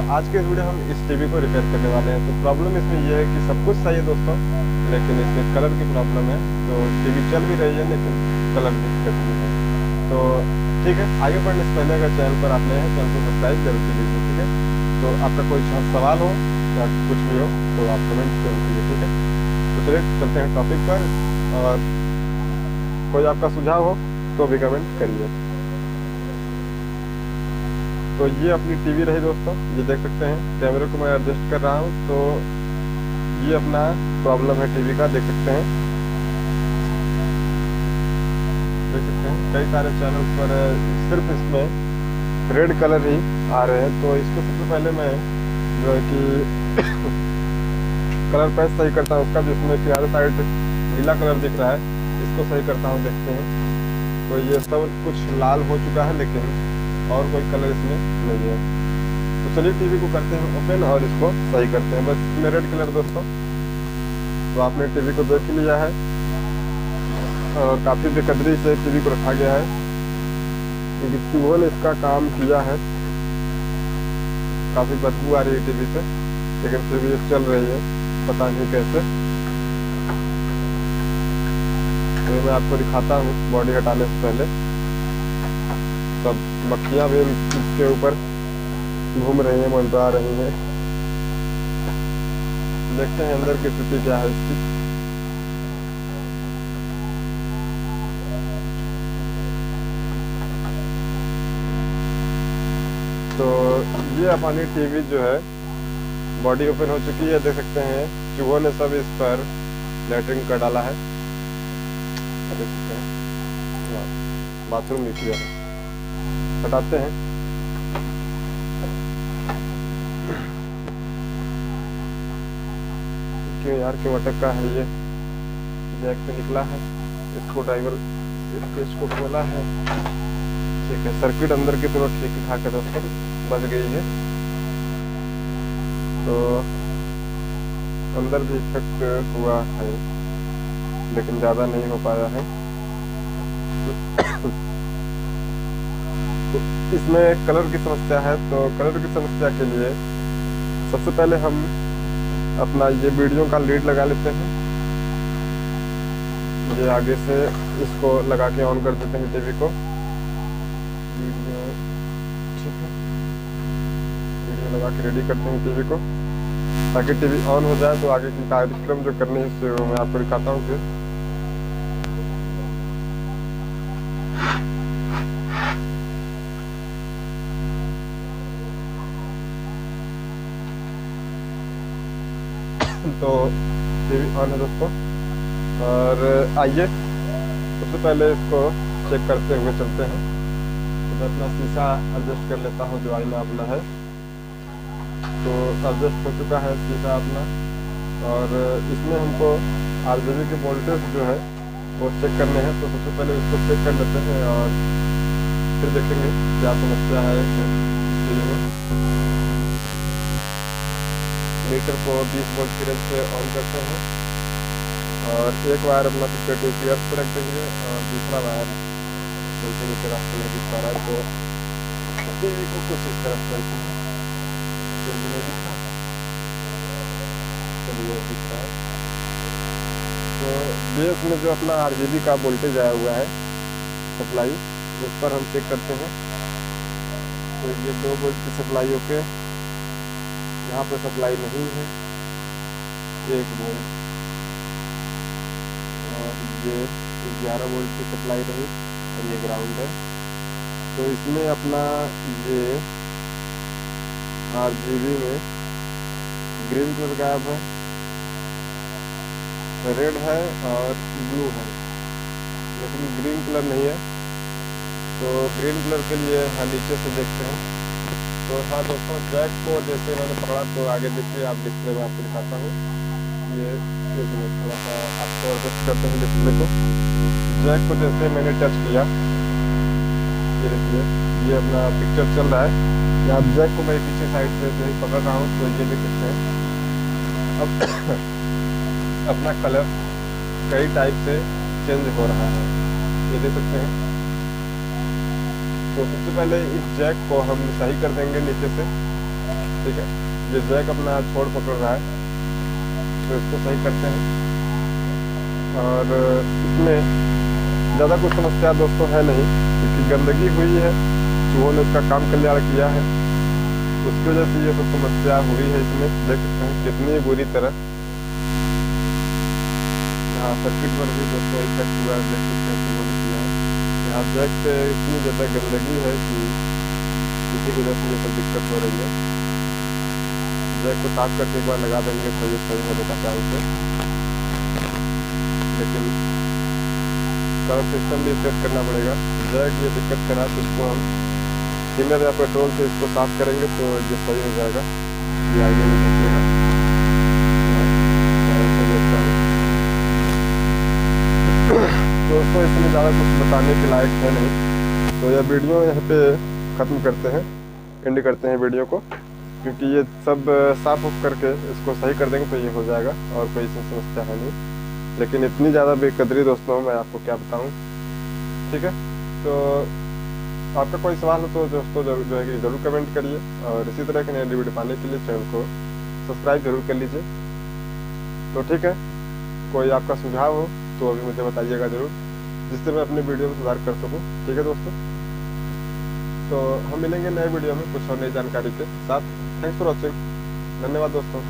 आज के इस वीडियो हम इस टीवी को रिपेयर करने वाले हैं। तो प्रॉब्लम इसमें यह है कि सब कुछ सही है दोस्तों, लेकिन इसमें कलर की प्रॉब्लम है। तो टीवी चल भी रही है लेकिन कलर दिक्कत नहीं है। तो ठीक है, आगे बढ़ने से पहले अगर चैनल पर आप नए हैं चैनल को सब्सक्राइब जरूर कर लीजिए, ठीक है। तो आपका कोई सवाल हो या कुछ भी हो तो आप कमेंट जरूर कीजिए, ठीक है। तो चलिए चलते हैं टॉपिक पर, और कोई आपका सुझाव हो तो भी कमेंट करिए। तो ये अपनी टीवी रही दोस्तों, ये देख सकते हैं कैमरे को मैं एडजस्ट कर रहा हूँ। तो ये अपना प्रॉब्लम है टीवी का, देख सकते हैं कई सारे चैनल पर सिर्फ इसमें रेड कलर ही आ रहे हैं। तो इसको सबसे पहले मैं जो है कि कलर पैच सही करता हूँ उसका, जिसमें किनारे साइड नीला कलर दिख रहा है, इसको सही करता हूँ। देखते हैं तो ये सब कुछ लाल हो चुका है लेकिन और कोई कलर इसमें नहीं है। तो चलिए टीवी को करते हैं ओपन और इसको सही करते हैं। बस इसमें रेड कलर दोस्तों। तो आपने टीवी को देख ही लिया है और काफ़ी बेकदरी से टीवी को रखा गया है, क्योंकि चूहों ने इसका काम किया है। काफ़ी बदबू आ रही है टीवी से, लेकिन फिर भी ये चल रही है, पता नहीं कैसे। तो मैं आपको दिखाता हूँ बॉडी हटाने से पहले। सब मक्खियाँ भी इसके ऊपर घूम रही हैं, मंडरा रही हैं। देखते हैं अंदर की स्थिति क्या है इसकी। तो ये अपनी टीवी जो है बॉडी ओपन हो चुकी है, देख सकते हैं चूहों ने सब इस पर लेटरिंग कर डाला है, देख सकते हैं। बाथरूम भी किया है, हटाते हैं। क्यों यार, क्यों अटका है ये? जैक से निकला है, इसको ड्राइवर इसको खोला है, ठीक है। सर्किट अंदर की तरफ ठीक ठाक है दोस्तों, बच गई है। तो अंदर भी इफेक्ट हुआ है लेकिन ज़्यादा नहीं हो पाया है। तो इसमें कलर की समस्या है। तो कलर की समस्या के लिए सबसे पहले हम अपना ये वीडियो का लीड लगा लेते हैं। ये आगे से इसको लगा के ऑन कर देते हैं टीवी को। वीडियो ठीक है, वीडियो लगा के रेडी करते हैं टीवी को, ताकि टीवी ऑन हो जाए। तो आगे की कार्यक्रम जो करने हैं वो मैं आपको दिखाता हूँ फिर। तो टीवी ऑन है दोस्तों, और आइए सबसे पहले इसको चेक करते हुए चलते हैं। तो मैं अपना शीशा एडजस्ट कर लेता हूँ जो आईना अपना है। तो एडजस्ट हो चुका है शीशा अपना, और इसमें हमको आरजीबी के वोल्टेज जो है वो चेक करने हैं। तो सबसे पहले इसको चेक कर लेते हैं और फिर देखेंगे क्या समस्या है टीवी में। मीटर को 20 वोल्ट की रेंज से ऑन करते हैं, और एक वायर अपना पिक्चर टीपीएस पे रख देंगे और दूसरा वायर मल्टीमीटर रास्ते में दिख पा रहा है। तो टीवी को कुछ इस तरफ करते हैं, फिर भी नहीं दिखा, चलिए दिख रहा है। तो बेस में जो अपना आरजीबी का वोल्टेज आया हुआ है सप्लाई, उस पर हम चेक करते हैं। तो ये 2 वोल्ट की सप्लाई होके यहाँ पे सप्लाई नहीं है, 1 वोल्ट, और ये 11 वोल्ट की सप्लाई रही, और ये ग्राउंड है। तो इसमें अपना ये आरजीबी में ग्रीन कलर गायब है, रेड है और ब्लू है, लेकिन ग्रीन कलर नहीं है। तो ग्रीन कलर के लिए हाँ नीचे से देखते हैं। तो हाँ दोस्तों, जैक को जैसे मैंने पकड़ा तो आगे देखिए, आप डिस्प्ले में आपको दिखाता हूँ। ये एक मिनट, थोड़ा सा आपको एडजस्ट करते हैं डिस्प्ले को। जैक को जैसे मैंने टच किया, ये देखिए ये अपना पिक्चर चल रहा है। या आप जैक को मैं पीछे साइड से जो पकड़ रहा हूँ तो ये देख सकते हैं अब अपना कलर कई टाइप से चेंज हो रहा है, ये देख सकते हैं। तो सबसे पहले इस जैक को हम सही कर देंगे नीचे से। ठीक है, ये जैक अपना छोड़ पकड़ रहा है, तो इसको सही करते हैं। और इसमें ज़्यादा कुछ समस्या दोस्तों है नहीं, क्योंकि गंदगी हुई है, चूहों ने इसका काम कल्याण किया है, उसकी वजह से ये सब समस्या हुई है। इसमें देख सकते हैं कितनी बुरी तरह यहाँ सर्किट पर भी दोस्तों इफेक्ट हुआ है, देख सकते हैं चूहों ने किया है। यहाँ जैक पे इतनी ज़्यादा गंदगी है कि इसी की वजह से ये सब दिक्कत हो रही है। जैक को साफ करके एक बार लगा देंगे तो ये सही होने का चांस है, लेकिन करंट सिस्टम भी सेट करना पड़ेगा। जैक ये दिक्कत करा तो इसको हम थिनर या पेट्रोल से इसको साफ करेंगे तो ये सही हो जाएगा। ये आगे भी देखिएगा, दोस्तों इसमें ज़्यादा कुछ बताने के लायक है नहीं, तो यह वीडियो यहाँ पे ख़त्म करते हैं, एंड करते हैं वीडियो को, क्योंकि ये सब साफ उफ करके इसको सही कर देंगे तो ये हो जाएगा और कोई समस्या है नहीं। लेकिन इतनी ज़्यादा बेकदरी दोस्तों मैं आपको क्या बताऊँ, ठीक है। तो आपका कोई सवाल हो तो दोस्तों जो है कि ज़रूर कमेंट करिए, और इसी तरह के नए वीडियो पाने के लिए चैनल को सब्सक्राइब जरूर कर लीजिए। तो ठीक है, कोई आपका सुझाव हो तो अभी मुझे बताइएगा ज़रूर, जिससे मैं अपने वीडियो में सुधार कर सकूँ, ठीक है दोस्तों। तो हम मिलेंगे नए वीडियो में कुछ और नई जानकारी के साथ। थैंक्स फॉर वॉचिंग, धन्यवाद दोस्तों।